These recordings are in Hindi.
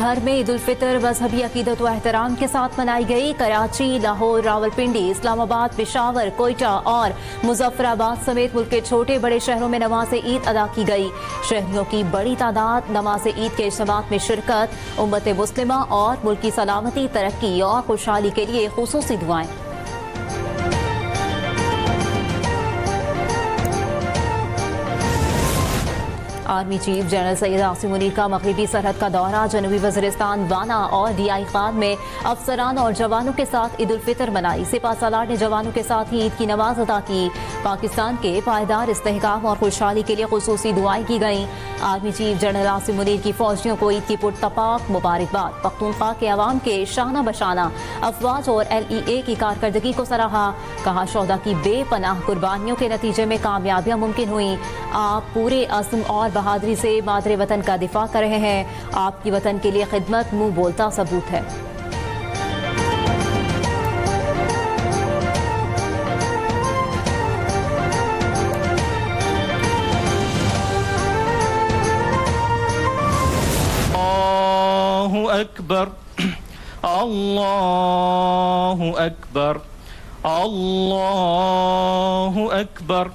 भर में ईद उल फितर मजहबी अकीदत व एहतराम के साथ मनाई गई। कराची, लाहौर, रावलपिंडी, इस्लामाबाद, पेशावर, कोयटा और मुजफ्फराबाद समेत मुल्क के छोटे बड़े शहरों में नमाज ईद अदा की गई। शहरियों की बड़ी तादाद नमाज ईद के इज्तिमात में शिरकत, उम्मत मुस्लिमा और मुल्क की सलामती, तरक्की और खुशहाली के लिए खुसूसी दुआएं। Army chief general Syed Asim Munir का मगरबी सरहद का दौरा। जनूबी वज़ीरिस्तान, वाना और डीआई खान में अफसरान और जवानों के साथ ईद उल फितर मनाई। सिपहसालार ने जवानों के साथ ही ईद की नमाज अदा की। पाकिस्तान के पायदार इस्तेहकाम और खुशहाली के लिए खुसूसी दुआएं की गईं। Army chief general Asim Munir की फौजियों को ईद की पुरतपाक मुबारकबाद। पख्तूनख्वा के अवाम के शाना बशाना अफवाज और LEA की कारकर्दगी को सराहा। कहा, शोहदा की बेपनाह कुर्बानियों के नतीजे में कामयाबियां मुमकिन हुई। आप पूरे अज़्म और बहादुरी से मादरे वतन का दिफा कर रहे हैं। आपकी वतन के लिए खिदमत मुंह बोलता सबूत है। अल्लाहु अकबर, अल्लाहु अकबर, अल्लाहु अकबर।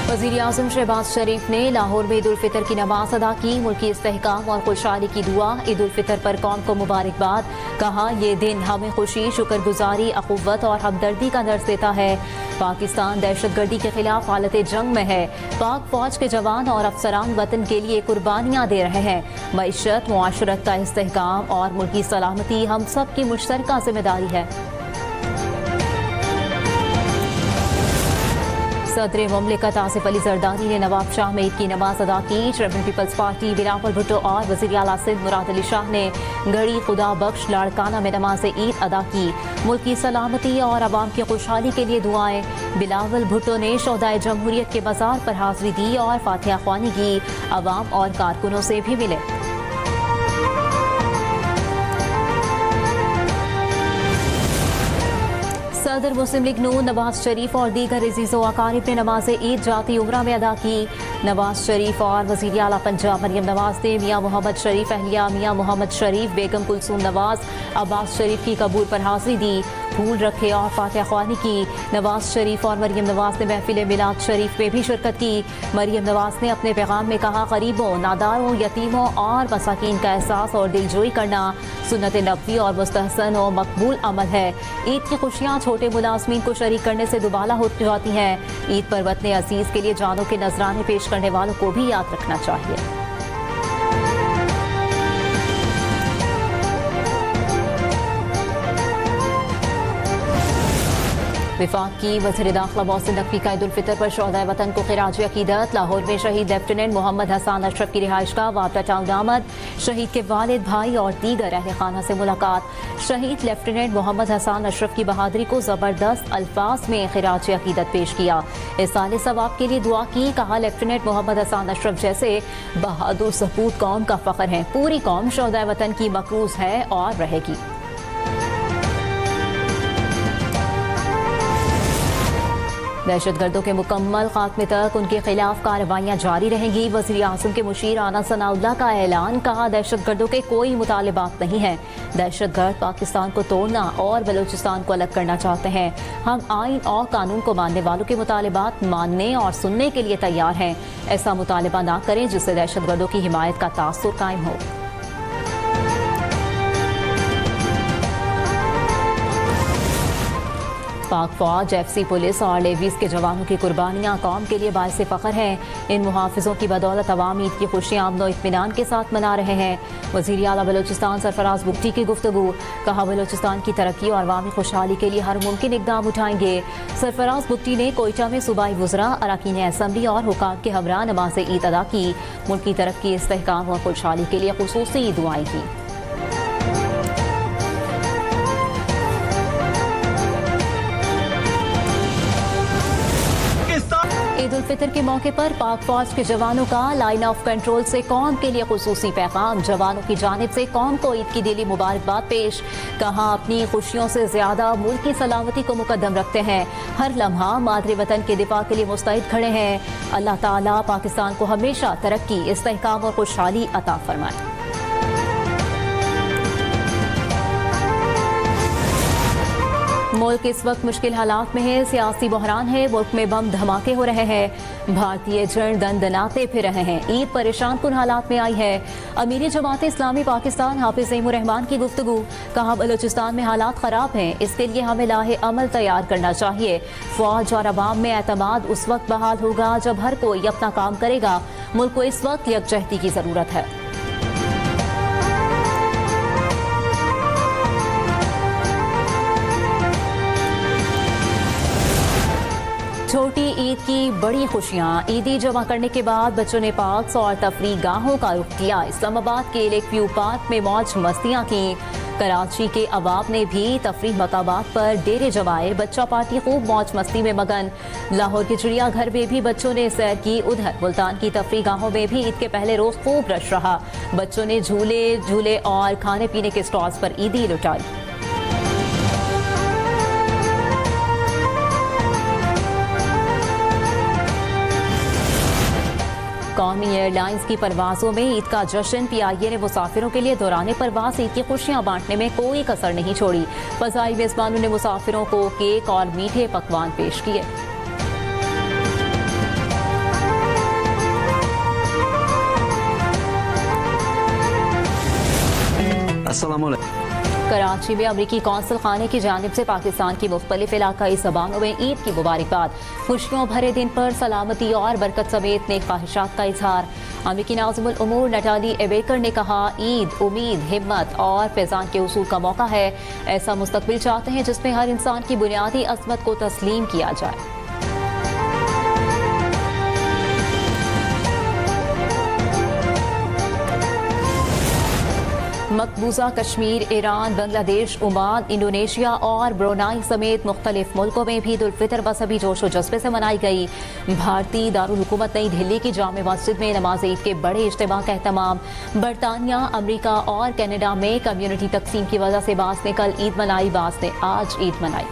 वज़ीर आज़म शहबाज शरीफ ने लाहौर में ईद उल फितर की नमाज अदा की। मुल्की इस्तेहकाम और खुशहाली की दुआ। ईद उल फितर पर कौम को मुबारकबाद। कहा, ये दिन हमें खुशी, शुक्रगुजारी, अख़ुव्वत और हमदर्दी का दर्स देता है। पाकिस्तान दहशतगर्दी के खिलाफ हालत जंग में है। पाक फौज के जवान और अफसरान वतन के लिए कुर्बानियाँ दे रहे हैं। मईशत, मुआशरत का इस्तेहकाम और मुल्की सलामती हम सब की मुश्तरका जिम्मेदारी है। सदर मुमलिकत आसिफ अली जरदारी ने नवाब शाह में ईद की नमाज अदा की। Tribunal peoples party, Bilawal Bhutto और वज़ीर आला सिंध मुराद अली शाह ने घड़ी खुदा बख्श लाड़काना में नमाज ईद अदा की। मुल्क की सलामती और आवाम की खुशहाली के लिए दुआएं। बिलावल भुट्टो ने शोहदाए जमहूरियत के मज़ार पर हाज़िरी दी और फातिहा ख्वानी की। अवाम और कारकुनों से भी मिले। सदर मुस्लिम लीग नून नवाज शरीफ और दीगर अज़ीज़ो अकारिब ने नमाज ईद जाती उम्रा में अदा की। नवाज शरीफ और वज़ीर आला पंजाब मरियम नवाज ने मियाँ मोहम्मद शरीफ अहलिया मियाँ मोहम्मद शरीफ, बेगम कुलसूम नवाज, अब्बास शरीफ की कबूर पर हाज़िरी दी, फूल रखे और फातिहा ख्वानी की। नवाज शरीफ और मरियम नवाज ने महफिल मिलाद शरीफ में भी शिरकत की। मरियम नवाज ने अपने पैगाम में कहा, गरीबों, नादारों, यतीमों और मसाकीन का एहसास और दिलजोई करना सुन्नत नबवी और मुस्तहसन और मकबूल अमल है। ईद की खुशियाँ छोटे मुलाजमीन को शरीक करने से दुबाला हो जाती हैं। ईद पर वतन अजीज के लिए जानों के नजराने पेश करने वालों को भी याद रखना चाहिए। विफाक की वज़ीर दाखिला मोहसिन नकवी का ईद उल फितर पर शोहदाए वतन को खिराज अकीदत। लाहौर में शहीद लेफ्टिनेंट मोहम्मद हसन अशरफ की रिहाइशगाह वापटा टाउन आमद। शहीद के वालिद, भाई और दीगर अहले खाना से मुलाकात। शहीद लेफ्टिनेंट मोहम्मद हसन अशरफ की बहादुरी को ज़बरदस्त अल्फाज में खिराज अकीदत पेश किया। इस साल सवाब के लिए दुआ की। कहा, लेफ्टिनेंट मोहम्मद हसन अशरफ जैसे बहादुर सपूत कौम का फ़ख्र है। पूरी कौम शोहदाए वतन की मकरूज है और रहेगी। दहशतगर्दों के मुकम्मल खात्मे तक उनके खिलाफ कार्रवाइयाँ जारी रहेंगी। वज़ीर आज़म के मुशीर आना सनाउल्लाह का ऐलान। कहा, दहशतगर्दों के कोई मुतालिबात नहीं है। दहशतगर्द पाकिस्तान को तोड़ना और बलूचिस्तान को अलग करना चाहते हैं। हम आइन और कानून को मानने वालों के मुतालिबात मानने और सुनने के लिए तैयार हैं। ऐसा मुतालिबा ना करें जिससे दहशतगर्दों की हिमायत का तासुर कायम हो। पाक फौज, FC पुलिस और नेवीज के जवानों की कुर्बानियाँ कौम के लिए बाइस फ़ख्र हैं। इन मुहाफिजों की बदौलत अवाम ईद की खुशियाँ अमन और इत्मीनान के साथ मना रहे हैं। वज़ीर आला बलूचिस्तान सरफराज बुगटी की गुफ्तगू। कहा, बलूचिस्तान की तरक्की और अवामी खुशहाली के लिए हर मुमकिन इक़दाम उठाएंगे। सरफराज बुगटी ने कोयटा में सूबाई वज़रा, अरकान असम्बली और हुकाम के हमरा नमाज ईद अदा की। मुल्क की तरक्की, इस्तेहकाम और खुशहाली के लिए खुसूसी दुआएं की। ईद उल फितर के मौके पर पाक फौज के जवानों का लाइन ऑफ कंट्रोल से कौम के लिए खुसूसी पैगाम। जवानों की जानिब से कौम को ईद की दिली मुबारकबाद पेश। कहा, अपनी खुशियों से ज्यादा मुल्क की सलामती को मुकद्दम रखते हैं। हर लम्हा मादरे वतन के दिफा के लिए मुस्तैद खड़े हैं। अल्लाह ताला पाकिस्तान को हमेशा तरक्की, इस्तेहकाम और खुशहाली अता फरमाए। मुल्क इस वक्त मुश्किल हालात में है, सियासी बहरान है, मुल्क में बम धमाके हो रहे हैं, भारतीय जन दंदनाते फिर रहे हैं। ईद परेशान कुन हालात में आई है। अमीर जमात इस्लामी पाकिस्तान हाफिज ज़ैनुर रहमान की गुफ्तगू, कहा बलूचिस्तान में हालात खराब हैं, इसके लिए हमें लाहे अमल तैयार करना चाहिए। फौज और अवाम में एतमाद उस वक्त बहाल होगा जब हर कोई अपना काम करेगा। मुल्क को इस वक्त यकजहती की जरूरत है। छोटी ईद की बड़ी खुशियां। ईदी जमा करने के बाद बच्चों ने पार्क्स और तफरी गाहों का रुख किया। इस्लामाबाद के लेक व्यू पार्क में मौज मस्तियां की। कराची के अवाम ने भी तफरी मकामात पर डेरे जमाए। बच्चा पार्टी खूब मौज मस्ती में मगन। लाहौर के चिड़ियाघर में भी बच्चों ने सैर की। उधर मुल्तान की तफरी गाहों में भी ईद के पहले रोज खूब रश रहा। बच्चों ने झूले और खाने पीने के स्टॉल्स पर ईदी लुटाई। कौमी एयरलाइंस की परवाजों में ईद का जश्न। पीआईए ने मुसाफिरों के लिए दौरान परवास ईद की खुशियां बांटने में कोई कसर नहीं छोड़ी। फजाई मेजबानों ने मुसाफिरों को केक और मीठे पकवान पेश किए। अस्सलाम वालेकुम। कराची में अमरीकी कौंसल खाने की जानिब से पाकिस्तान की मुख्तलिफ इलाकाई ज़बानों में ईद की मुबारकबाद। खुशियों भरे दिन पर सलामती और बरकत समेत नेक ख्वाहिशात का इजहार। अमरीकी नाज़िमुल उमूर नटाली एबेकर ने कहा, ईद उम्मीद, हिम्मत और फैज़ान के उसूल का मौका है। ऐसा मुस्तकबिल चाहते हैं जिसमें हर इंसान की बुनियादी अज़मत को तस्लीम किया जाए। मकबूजा Kashmir, Iran, Bangladesh, Oman, Indonesia और ब्रुनाई समेत मुख्तलिफ मुल्कों में भी ईद उल फितर बसभी जोश व जज्बे से मनाई गई। भारतीय दारुल हुकूमत नई दिल्ली की जामे मस्जिद में नमाज ईद के बड़े इज्तिमा का एहतमाम। बरतानिया, अमरीका और कनाडा में कम्युनिटी तकसीम की वजह से बास ने कल ईद मनाई, बास ने आज ईद मनाई।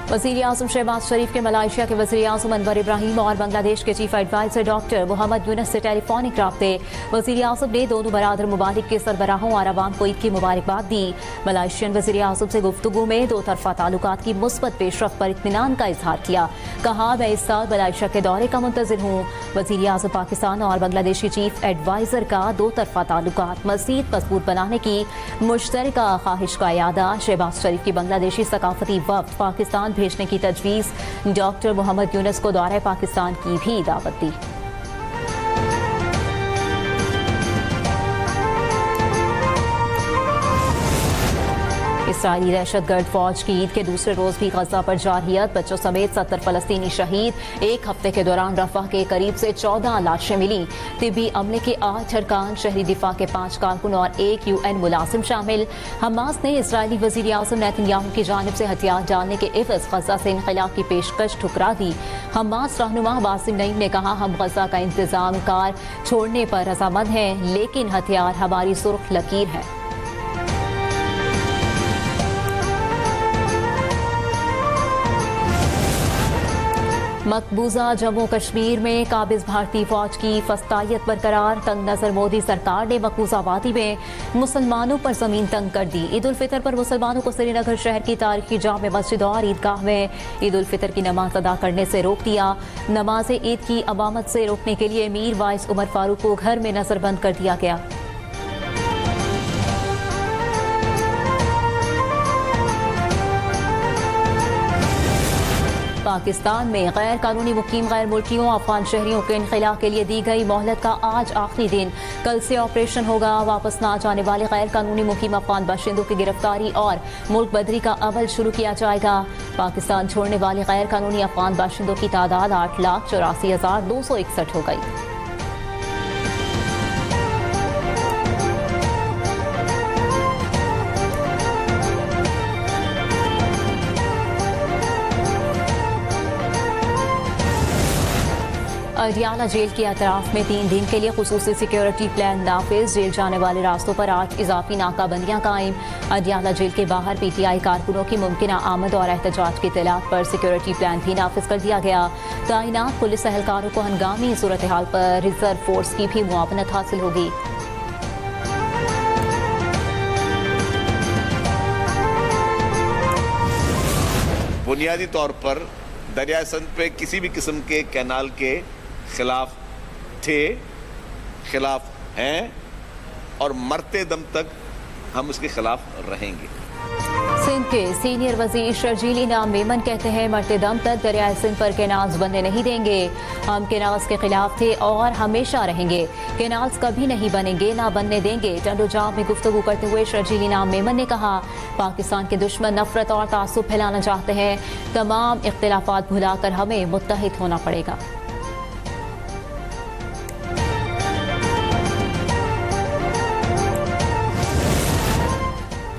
वज़ीर आज़म शहबाज शरीफ के मलाइशिया के वज़ीर आज़म अनवर इब्राहिम और बांग्लादेश के chief adviser doctor Mohammad Yunus से टेलीफोनिक राब्ते। वज़ीर आज़म ने दोनों बरादर मुमालिक के सरबराहों और आवाम को ईद की मुबारकबाद दी। मलाइशियन वज़ीर आज़म से गुफ्तगू में दो तरफा ताल्लुकात की मुस्बत पेशरफ्त पर इत्मीनान का इजहार किया। कहा, मैं इस साल मलाइशिया के दौरे का मुंतज़िर हूँ। वज़ीर आज़म पाकिस्तान और बांग्लादेश के चीफ एडवाइजर का दो तरफा ताल्लुकात मज़ीद मजबूत बनाने की मुश्तरका ख्वाहिश का यादा। शहबाज शरीफ की बांग्लादेशी सकाफती वफ्द पाकिस्तान भेजने की तजवीज़। डॉक्टर मोहम्मद यूनुस को दौरे पाकिस्तान की भी दावत दी। इसराइली दहशतगर्द फौज की ईद के दूसरे रोज भी गजा पर जारहियत। बच्चों समेत 70 फलस्तीनी शहीद। एक हफ्ते के दौरान रफा के करीब से 14 लाशें मिली। तिब्बी अमले के 8 अरकान, शहरी दिफा के 5 कारकुन और 1 UN मुलाजिम शामिल। हमास ने इसराइली वज़ीर आज़म नेतन्याहू की जानिब से हथियार डालने के एवज गजा से इनक़िलाब की पेशकश ठुकरा दी। हमास रहनुमा बासिम नईम ने कहा, हम गजा का इंतजाम कार छोड़ने पर रजामंद हैं, लेकिन हथियार हमारी सुर्ख लकीर है। मकबूजा जम्मू कश्मीर में काबिज भारतीय फौज की फस्तायत बरकरार। तंग नजर मोदी सरकार ने मकबूजा वादी में मुसलमानों पर जमीन तंग कर दी। ईद उल फितर पर मुसलमानों को श्रीनगर शहर की तारीखी जामे मस्जिद और ईदगाह में ईद उल फितर की नमाज अदा करने से रोक दिया। नमाज ईद की अमामत से रोकने के लिए मीर वाइस उमर फारूक को घर में नजरबंद कर दिया गया। पाकिस्तान में गैर कानूनी मुकीम गैर मुल्कियों अफगान शहरियों के इनखला के लिए दी गई मोहलत का आज आखिरी दिन। कल से ऑपरेशन होगा। वापस न जाने वाले गैर कानूनी मुकीम अफगान बाशिंदों की गिरफ्तारी और मुल्क बदरी का अमल शुरू किया जाएगा। पाकिस्तान छोड़ने वाले गैर कानूनी अफगान बाशिंदों की तादाद 8,84,261 हो गई। अडियाला जेल के अतराफ में 3 दिन के लिए खुसूसी सिक्योरिटी प्लान नाफिज। जेल जाने वाले रास्तों पर 8 इजाफी नाकाबंदियां कायम। अडियाला जेल के बाहर PTI कारकुनों की मुमकिना आमद और एहतजाज की इत्तलात पर सिक्योरिटी प्लान भी नाफिज कर दिया गया। तैनात पुलिस एहलकारों को हंगामी सूरत हाल पर रिजर्व फोर्स की भी मुआवनत हासिल होगी। बुनियादी तौर पर दरियाए सिंध पे किसी भी किस्म के कैनाल के खिलाफ थे, खिलाफ हैं और मरते दम तक हम उसके खिलाफ रहेंगे। सिंध के सीनियर वजीर शर्जील इनाम मेमन कहते हैं, मरते दम तक दरियाए सिंध पर केनाल्स बनने नहीं देंगे। हम केनाल्स के खिलाफ थे और हमेशा रहेंगे। केनाल्स कभी नहीं बनेंगे, ना बनने देंगे। टंडोजाम में गुफ्तगू करते हुए शर्जील इनाम मेमन ने कहा, पाकिस्तान के दुश्मन नफरत और तासुब फैलाना चाहते हैं। तमाम इख्तिलाफात भुलाकर हमें मुत्तहिद होना पड़ेगा।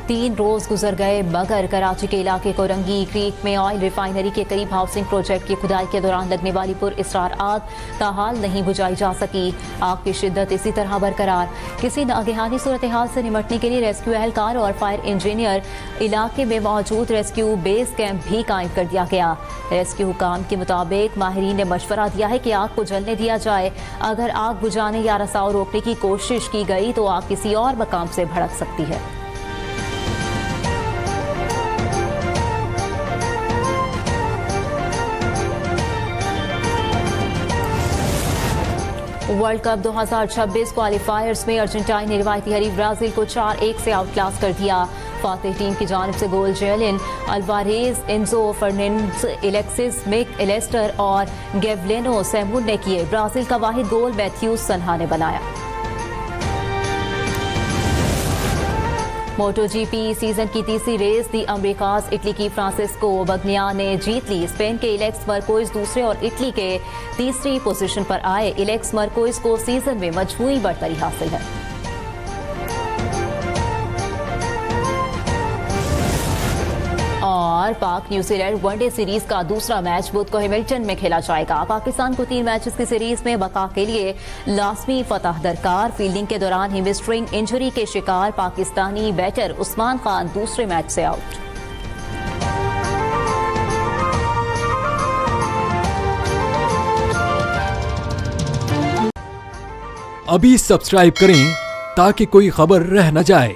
तीन रोज गुजर गए मगर कराची के इलाके कोरंगी क्रीक में ऑयल रिफाइनरी के करीब हाउसिंग प्रोजेक्ट की खुदाई के दौरान लगने वाली पुरअसरार आग ताहाल नहीं बुझाई जा सकी। आग की शिद्दत इसी तरह बरकरार। किसी नागहानी सूरत हाल से निपटने के लिए रेस्क्यू एहलकार और फायर इंजीनियर इलाके में मौजूद रेस्क्यू बेस कैंप भी कायम कर दिया गया। रेस्क्यू हुकाम के मुताबिक माहिरीन ने मशवरा दिया है कि आग को जलने दिया जाए। अगर आग बुझाने या रसाव रोकने की कोशिश की गई तो आग किसी और मकाम से भड़क सकती है। वर्ल्ड कप 2026 क्वालिफायर्स में अर्जेंटाइन ने रिवायती हरीफ ब्राजील को 4-1 से आउटक्लास कर दिया। फातेह टीम की जानिब से goal Julian Alvarez, Enzo Fernandez, Alexis Mac Allister और गेवलेनो सैमून ने किए। ब्राजील का वाहिद गोल मैथ्यूज सन्हा ने बनाया। MotoGP सीजन की तीसरी रेस दी अमेरिकाज इटली की फ्रांसिस्को बगनिया ने जीत ली। स्पेन के इलेक्स मर्कोइज दूसरे और इटली के तीसरी पोजीशन पर आए। इलेक्स मर्कोइज को सीजन में मजमूई बढ़तरी हासिल है। और पाक न्यूजीलैंड वनडे सीरीज का दूसरा मैच बुध को हैमिल्टन में खेला जाएगा। पाकिस्तान को 3 मैचेस की सीरीज में बका के लिए लाजमी फतह दरकार। फील्डिंग के दौरान हैमस्ट्रिंग इंजरी के शिकार पाकिस्तानी बैटर उस्मान खान दूसरे मैच से आउट। अभी सब्सक्राइब करें ताकि कोई खबर रह न जाए।